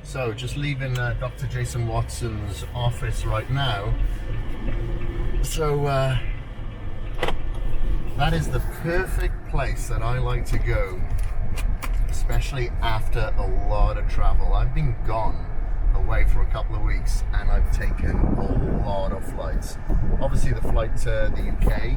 So just leaving Dr. Jason Watson's office right now. So that is the perfect place that I like to go, especially after a lot of travel. I've been gone away for a couple of weeks and I've taken a lot of flights. Obviously the flight to the UK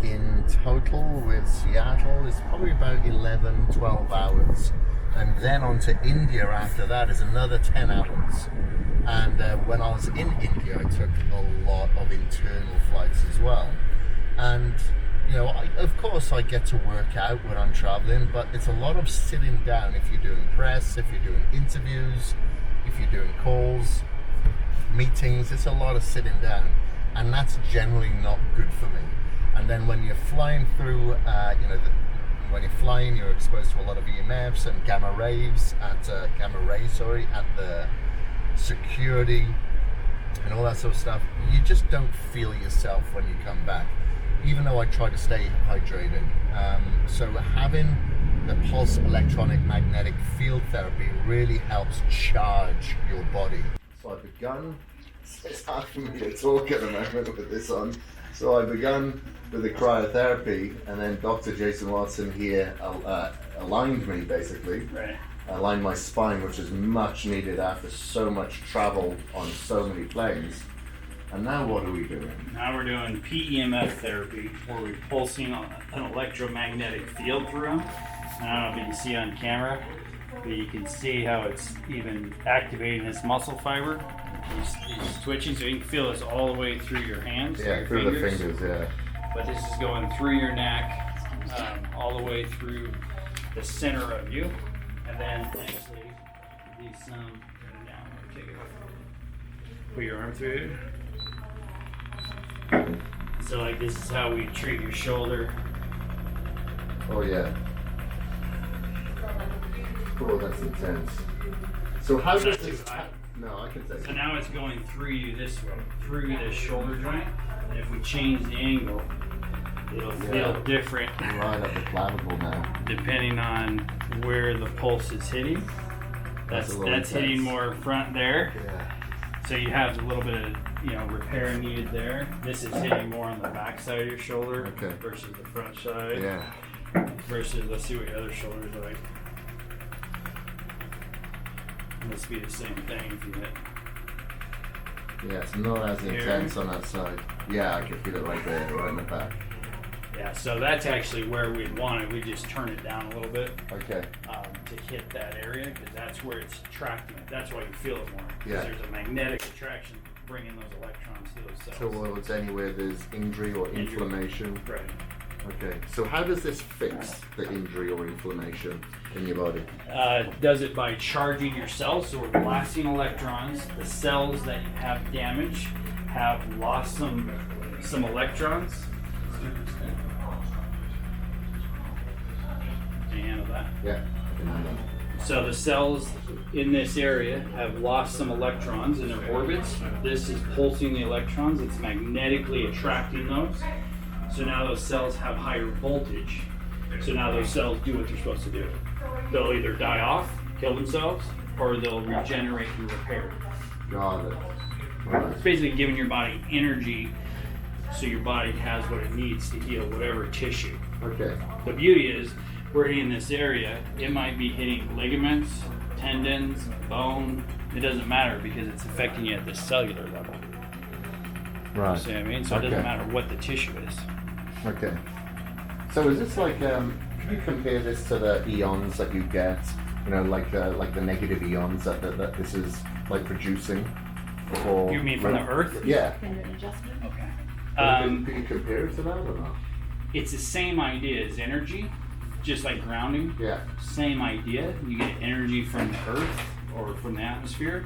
in total with Seattle is probably about 11-12 hours, and then on to India after that is another 10 hours. And when I was in India I took a lot of internal flights as well. And you know, of course I get to work out when I'm traveling, but it's a lot of sitting down if you're doing press, if you're doing interviews, if you're doing calls, meetings. It's a lot of sitting down, and that's generally not good for me. And then when you're flying through, when you're flying, you're exposed to a lot of EMFs and gamma rays at the security and all that sort of stuff. You just don't feel yourself when you come back, even though I try to stay hydrated. So having the pulse electronic magnetic field therapy really helps charge your body. So I've begun, it's hard for me to talk at the moment with this on. So I've begun with the cryotherapy, and then Dr. Jason Watson here aligned me basically. Right. Aligned my spine, which is much needed after so much travel on so many planes. And now what are we doing? Now we're doing PEMF therapy, where we're pulsing an electromagnetic field through them. I don't know if you can see on camera, but you can see how it's even activating this muscle fiber. He's twitching, so you can feel this all the way through your hands. Yeah, through the fingers, yeah. But this is going through your neck, all the way through the center of you. And then actually, these down, take it. Put your arm through it. So like this is how we treat your shoulder. Oh yeah. Oh, that's intense. So how does this... No, I can take it. So now it's going through you this way, through this shoulder joint. And if we change the angle, it'll feel different. Right at the clavicle now. Depending on where the pulse is hitting. That's hitting more front there. Yeah. So you have a little bit of repair needed there. This is hitting more on the back side of your shoulder versus the front side. Yeah. Versus, let's see what your other shoulders are like. Must be the same thing if you hit. Yeah, it's not as intense on that side. Yeah, I can feel it right there, right in the back. Yeah, so that's actually where we'd want it. We just turn it down a little bit. Okay. To hit that area, because that's where it's attracting it. That's why you feel it more. Yeah. There's a magnetic attraction bringing those electrons to those cells. So well, it's anywhere there's injury or inflammation. Right. Okay. So how does this fix the injury or inflammation in your body? Does it by charging your cells. So we're blasting electrons. The cells that have damage have lost some electrons. Can you handle that? Yeah, I can handle that. So the cells in this area have lost some electrons in their orbits. This is pulsing the electrons. It's magnetically attracting those. So now those cells have higher voltage. So now those cells do what they're supposed to do. They'll either die off, kill themselves, or they'll regenerate and repair. Got it. Right. It's basically giving your body energy so your body has what it needs to heal whatever tissue. Okay. The beauty is, we're hitting this area, it might be hitting ligaments, tendons, bone. It doesn't matter because it's affecting you at the cellular level. Right. You see what I mean? So it doesn't matter what the tissue is. Okay. So is this like, can you compare this to the eons that you get, like the negative eons that this is like producing? Or, You mean from the earth? Yeah. Okay. Can you compare it to that or not? It's the same idea as energy, just like grounding. Yeah. Same idea. You get energy from the earth or from the atmosphere.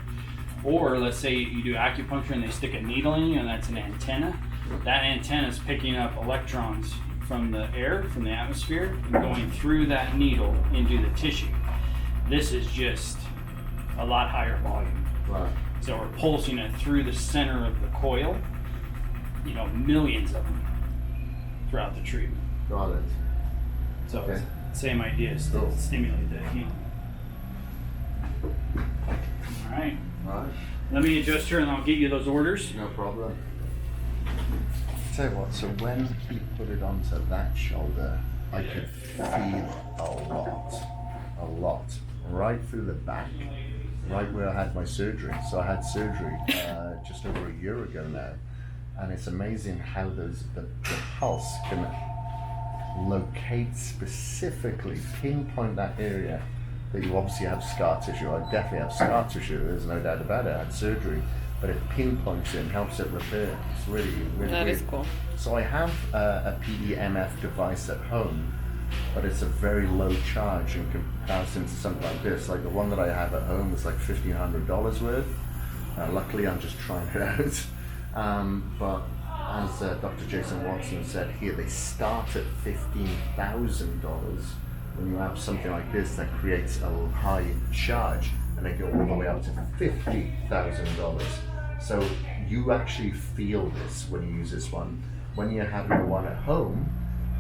Or let's say you do acupuncture and they stick a needle in you, and that's an antenna. That antenna is picking up electrons from the air, from the atmosphere, and going through that needle into the tissue. This is just a lot higher volume. Right. So we're pulsing it through the center of the coil, millions of them throughout the treatment. Got it. So it's the same idea, still stimulate that heat. Right. Let me adjust here and I'll get you those orders. No problem. Tell you what, so when he put it onto that shoulder, I could feel a lot, right through the back, right where I had my surgery. So I had surgery just over a year ago now, and it's amazing how the pulse can locate specifically, pinpoint that area that you obviously have scar tissue. I definitely have scar tissue, there's no doubt about it. I had surgery, but it pinpoints it and helps it repair. It's really, really That weird. is cool. So I have a PEMF device at home, but it's a very low charge in comparison to something like this. Like the one that I have at home is like $1,500 worth. Luckily, I'm just trying it out. But as Dr. Jason Watson said here, they start at $15,000. When you have something like this that creates a high charge, and they go all the way up to $50,000. So you actually feel this when you use this one. When you're having the one at home,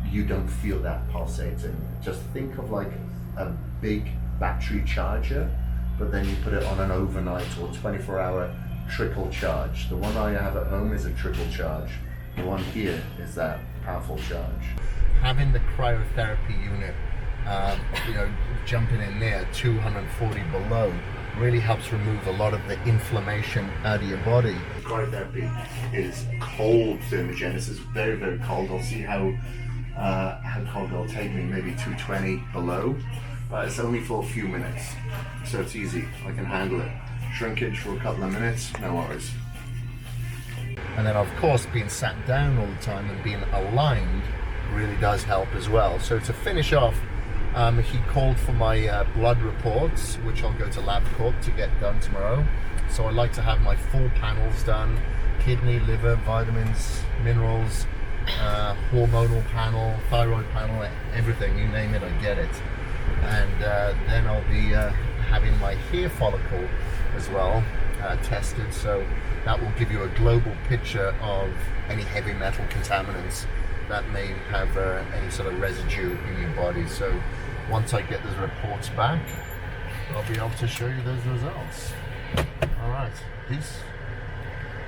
you don't feel that pulsating. Just think of like a big battery charger, but then you put it on an overnight or 24-hour trickle charge. The one I have at home is a trickle charge. The one here is that powerful charge. Having the cryotherapy unit, jumping in there 240 below, really helps remove a lot of the inflammation out of your body. Cryotherapy is cold thermogenesis, very, very cold. I'll see how cold it'll take me, maybe 220 below, but it's only for a few minutes, so it's easy. I can handle it. Shrinkage for a couple of minutes, no worries. And then of course being sat down all the time and being aligned really does help as well. So to finish off, he called for my blood reports, which I'll go to LabCorp to get done tomorrow. So I like to have my full panels done: kidney, liver, vitamins, minerals, hormonal panel, thyroid panel, everything, you name it, I get it. And then I'll be having my hair follicle as well tested, so that will give you a global picture of any heavy metal contaminants that may have any sort of residue in your body. So once I get those reports back, I'll be able to show you those results. All right, peace.